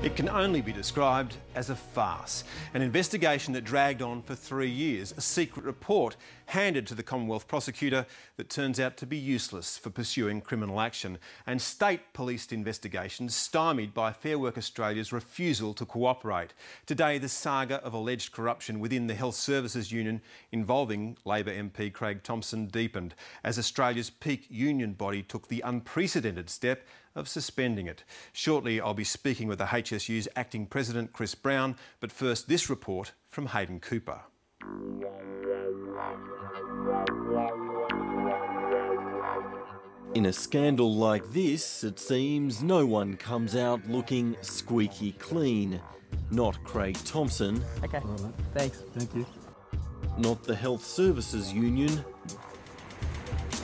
It can only be described as a farce. An investigation that dragged on for 3 years, a secret report handed to the Commonwealth prosecutor that turns out to be useless for pursuing criminal action, and state-policed investigations stymied by Fair Work Australia's refusal to cooperate. Today, the saga of alleged corruption within the Health Services Union involving Labor MP Craig Thomson deepened as Australia's peak union body took the unprecedented step of suspending it. Shortly, I'll be speaking with the HSU's acting president, Chris Brown, but first this report from Hayden Cooper. In a scandal like this, it seems no one comes out looking squeaky clean. Not Craig Thomson. Okay, thanks. Thank you. Not the Health Services Union.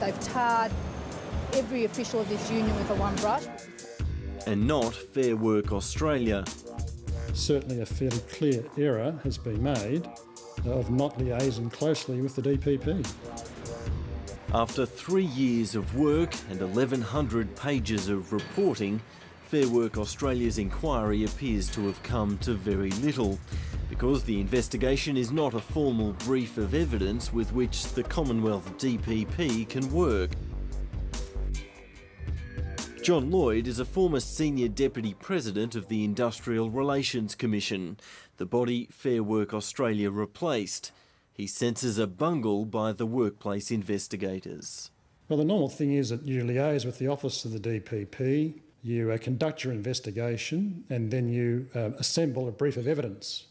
They've tarred every official of this union with a one brush. And not Fair Work Australia. Certainly a fairly clear error has been made of not liaising closely with the DPP. After 3 years of work and 1,100 pages of reporting, Fair Work Australia's inquiry appears to have come to very little, because the investigation is not a formal brief of evidence with which the Commonwealth DPP can work. John Lloyd is a former Senior Deputy President of the Industrial Relations Commission, the body Fair Work Australia replaced. He senses a bungle by the workplace investigators. Well, the normal thing is that you liaise with the Office of the DPP, you conduct your investigation, and then you assemble a brief of evidence.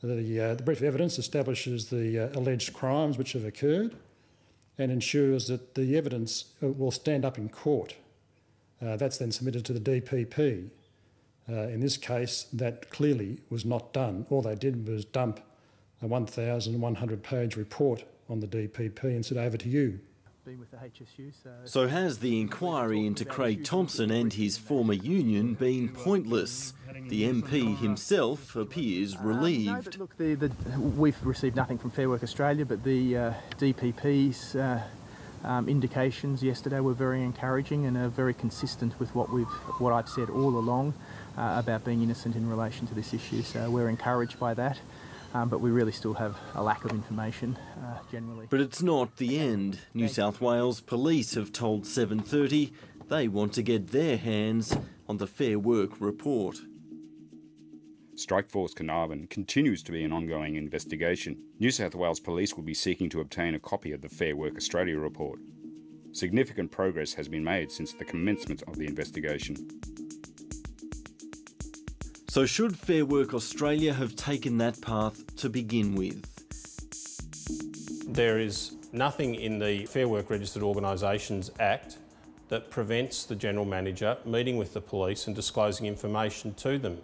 The brief of evidence establishes the alleged crimes which have occurred and ensures that the evidence will stand up in court. That's then submitted to the DPP. In this case, that clearly was not done. All they did was dump a 1,100-page report on the DPP and said, over to you. Been with the HSU, So has the inquiry into Craig Thomson and his former union been pointless? The MP himself appears relieved. No, but look, we've received nothing from Fair Work Australia, but the DPP's indications yesterday were very encouraging and are very consistent with what I've said all along about being innocent in relation to this issue. So we're encouraged by that, but we really still have a lack of information generally. But it's not the end. New South Wales Police have told 7:30 they want to get their hands on the Fair Work report. Strikeforce Carnarvon continues to be an ongoing investigation. New South Wales Police will be seeking to obtain a copy of the Fair Work Australia report. Significant progress has been made since the commencement of the investigation. So should Fair Work Australia have taken that path to begin with? There is nothing in the Fair Work Registered Organisations Act that prevents the General Manager meeting with the police and disclosing information to them.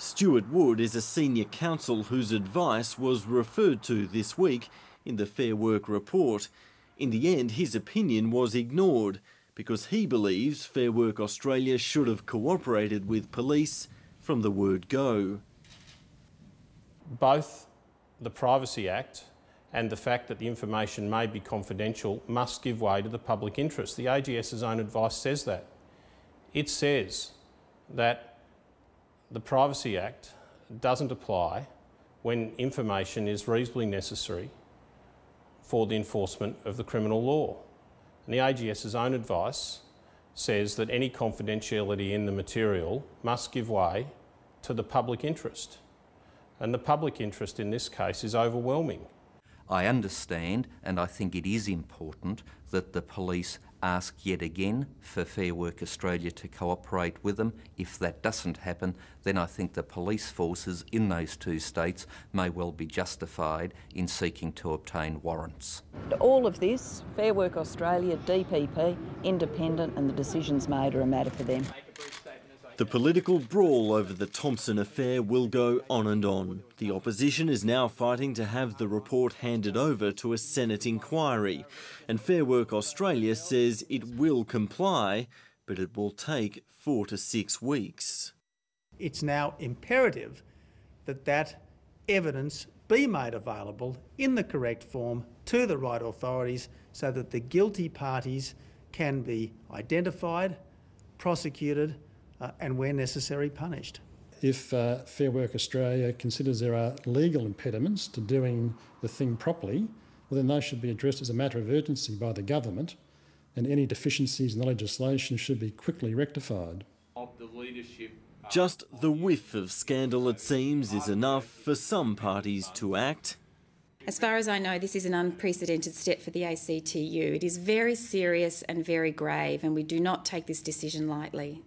Stuart Wood is a senior counsel whose advice was referred to this week in the Fair Work report. In the end, his opinion was ignored because he believes Fair Work Australia should have cooperated with police from the word go. Both the Privacy Act and the fact that the information may be confidential must give way to the public interest. The AGS's own advice says that. It says that the Privacy Act doesn't apply when information is reasonably necessary for the enforcement of the criminal law. And the AGS's own advice says that any confidentiality in the material must give way to the public interest. And the public interest in this case is overwhelming. I understand, and I think it is important, that the police ask yet again for Fair Work Australia to cooperate with them. If that doesn't happen, then I think the police forces in those two states may well be justified in seeking to obtain warrants. All of this, Fair Work Australia, DPP, independent, and the decisions made are a matter for them. The political brawl over the Thomson affair will go on and on. The opposition is now fighting to have the report handed over to a Senate inquiry. And Fair Work Australia says it will comply, but it will take 4 to 6 weeks. It's now imperative that that evidence be made available in the correct form to the right authorities so that the guilty parties can be identified, prosecuted and where necessary punished. If Fair Work Australia considers there are legal impediments to doing the thing properly, well then those should be addressed as a matter of urgency by the government, and any deficiencies in the legislation should be quickly rectified. Just the whiff of scandal, it seems, is enough for some parties to act. As far as I know, this is an unprecedented step for the ACTU. It is very serious and very grave, and we do not take this decision lightly.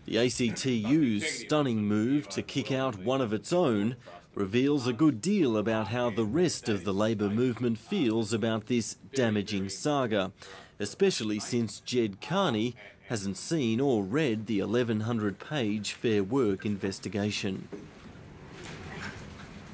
The ACTU's stunning move to kick out one of its own reveals a good deal about how the rest of the Labor movement feels about this damaging saga, especially since Jed Carney hasn't seen or read the 1,100-page Fair Work investigation.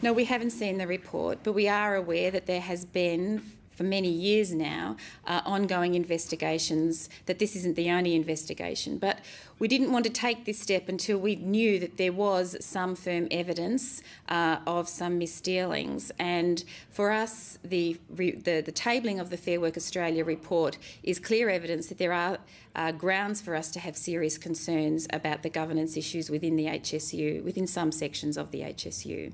No, we haven't seen the report, but we are aware that there has been, for many years now, ongoing investigations, that this isn't the only investigation. But we didn't want to take this step until we knew that there was some firm evidence of some misdealings. And for us, the tabling of the Fair Work Australia report is clear evidence that there are grounds for us to have serious concerns about the governance issues within the HSU, within some sections of the HSU.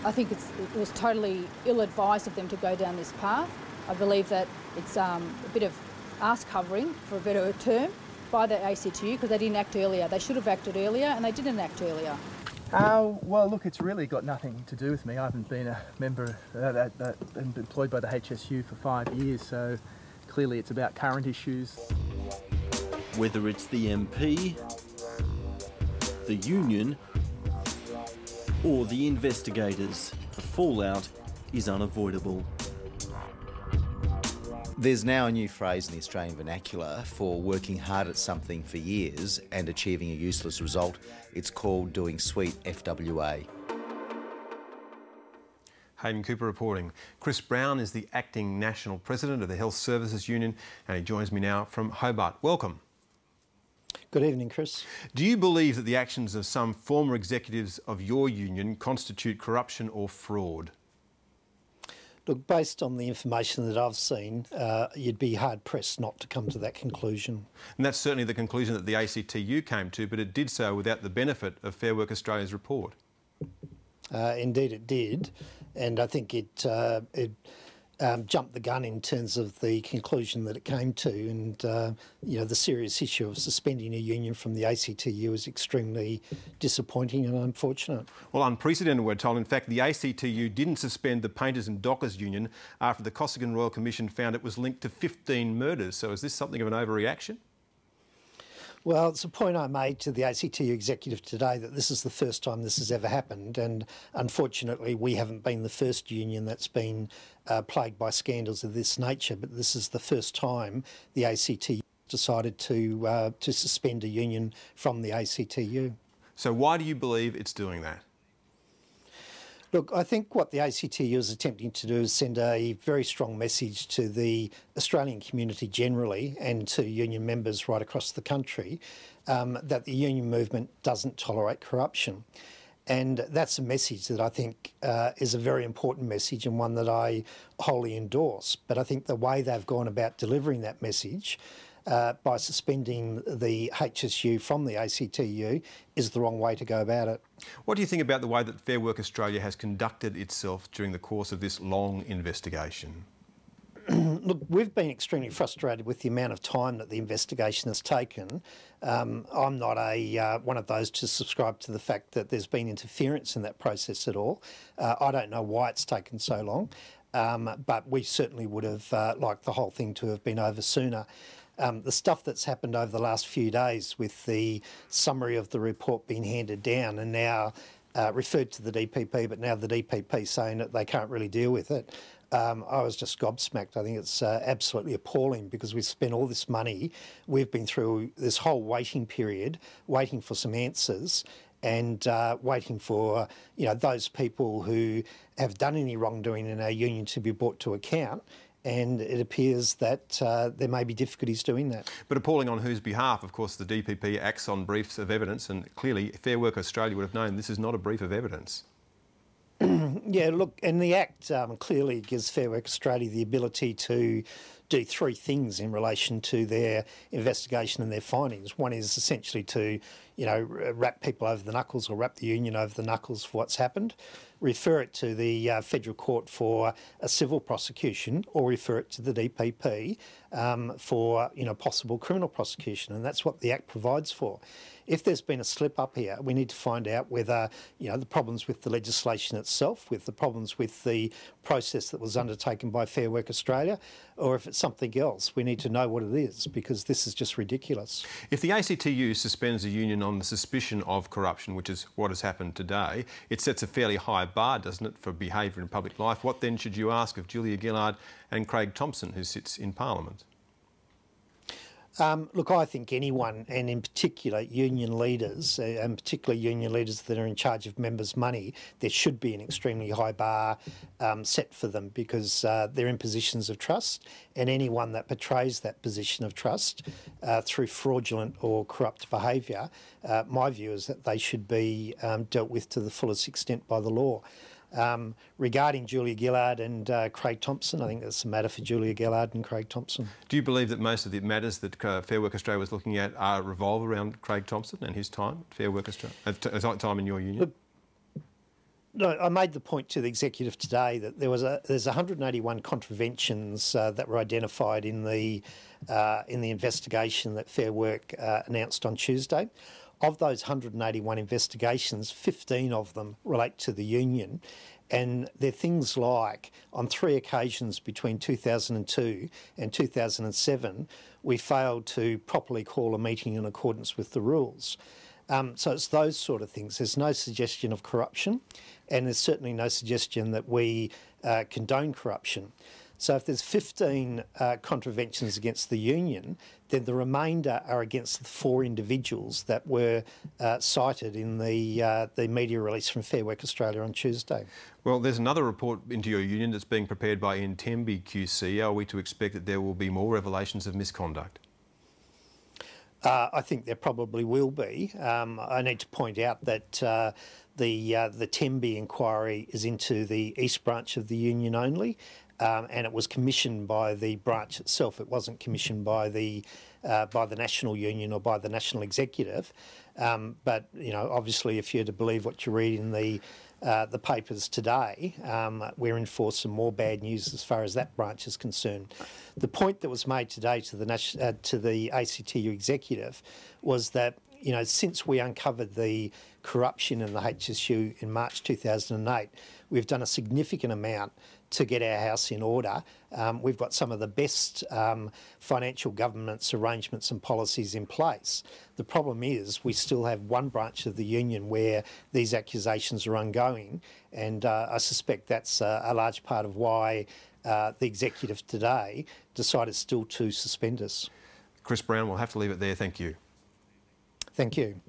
I think it was totally ill-advised of them to go down this path. I believe that it's a bit of arse covering, for a better term, by the ACTU because they didn't act earlier. They should have acted earlier and they didn't act earlier. Well, look, it's really got nothing to do with me. I haven't been a member and employed by the HSU for 5 years, so clearly it's about current issues. Whether it's the MP, the union, or the investigators, the fallout is unavoidable. There's now a new phrase in the Australian vernacular for working hard at something for years and achieving a useless result. It's called doing sweet FWA. Hayden Cooper reporting. Chris Brown is the acting national president of the Health Services Union, and he joins me now from Hobart. Welcome. Good evening, Chris. Do you believe that the actions of some former executives of your union constitute corruption or fraud? Look, based on the information that I've seen, you'd be hard-pressed not to come to that conclusion. And that's certainly the conclusion that the ACTU came to, but it did so without the benefit of Fair Work Australia's report. Indeed it did, and I think it jumped the gun in terms of the conclusion that it came to, and you know, the serious issue of suspending a union from the ACTU is extremely disappointing and unfortunate. Well, unprecedented, we're told. In fact, the ACTU didn't suspend the Painters and Dockers Union after the Costigan Royal Commission found it was linked to 15 murders. So is this something of an overreaction? Well, it's a point I made to the ACTU executive today that this is the first time this has ever happened, and unfortunately we haven't been the first union that's been plagued by scandals of this nature, but this is the first time the ACTU decided to suspend a union from the ACTU. So why do you believe it's doing that? Look, I think what the ACTU is attempting to do is send a very strong message to the Australian community generally and to union members right across the country that the union movement doesn't tolerate corruption. And that's a message that I think is a very important message and one that I wholly endorse. But I think the way they've gone about delivering that message by suspending the HSU from the ACTU is the wrong way to go about it. What do you think about the way that Fair Work Australia has conducted itself during the course of this long investigation? Look, we've been extremely frustrated with the amount of time that the investigation has taken. I'm not one of those to subscribe to the fact that there's been interference in that process at all. I don't know why it's taken so long, but we certainly would have liked the whole thing to have been over sooner. The stuff that's happened over the last few days with the summary of the report being handed down and now referred to the DPP, but now the DPP saying that they can't really deal with it, I was just gobsmacked. I think it's absolutely appalling because we've spent all this money. We've been through this whole waiting period, waiting for some answers and waiting for those people who have done any wrongdoing in our union to be brought to account. And it appears that there may be difficulties doing that. But appalling on whose behalf? Of course, the DPP acts on briefs of evidence, and clearly Fair Work Australia would have known this is not a brief of evidence. Yeah, look, and the Act clearly gives Fair Work Australia the ability to do three things in relation to their investigation and their findings. One is essentially to, wrap people over the knuckles or wrap the union over the knuckles for what's happened, refer it to the federal court for a civil prosecution, or refer it to the DPP for possible criminal prosecution, and that's what the Act provides for. If there's been a slip up here, we need to find out whether the problems with the legislation itself, with the problems with the process that was undertaken by Fair Work Australia, or if it's something else. We need to know what it is, because this is just ridiculous. If the ACTU suspends a union on the suspicion of corruption, which is what has happened today, it sets a fairly high bar, doesn't it, for behaviour in public life? What then should you ask of Julia Gillard and Craig Thomson, who sits in Parliament? Look, I think anyone, and in particular union leaders, and particularly union leaders that are in charge of members' money, there should be an extremely high bar set for them, because they're in positions of trust, and anyone that betrays that position of trust through fraudulent or corrupt behaviour, my view is that they should be dealt with to the fullest extent by the law. Regarding Julia Gillard and Craig Thomson, I think that's a matter for Julia Gillard and Craig Thomson. Do you believe that most of the matters that Fair Work Australia was looking at revolve around Craig Thomson and his time at Fair Work Australia, time in your union? Look, no, I made the point to the executive today that there's 181 contraventions that were identified in the investigation that Fair Work announced on Tuesday. Of those 181 investigations, 15 of them relate to the union, and they're things like, on 3 occasions between 2002 and 2007, we failed to properly call a meeting in accordance with the rules. So it's those sort of things. There's no suggestion of corruption, and there's certainly no suggestion that we condone corruption. So if there's 15 contraventions against the union, then the remainder are against the 4 individuals that were cited in the media release from Fair Work Australia on Tuesday. Well, there's another report into your union that's being prepared by Intembi QC. Are we to expect that there will be more revelations of misconduct? I think there probably will be. I need to point out that the Tembi inquiry is into the East Branch of the union only. And it was commissioned by the branch itself. It wasn't commissioned by the national union or by the national executive. But obviously, if you're to believe what you read in the papers today, we're in for some more bad news as far as that branch is concerned. The point that was made today to the ACTU executive was that since we uncovered the corruption in the HSU in March 2008, we've done a significant amount to get our house in order. We've got some of the best financial governance arrangements and policies in place. The problem is we still have one branch of the union where these accusations are ongoing, and I suspect that's a large part of why the executive today decided still to suspend us. Chris Brown, we'll have to leave it there. Thank you. Thank you.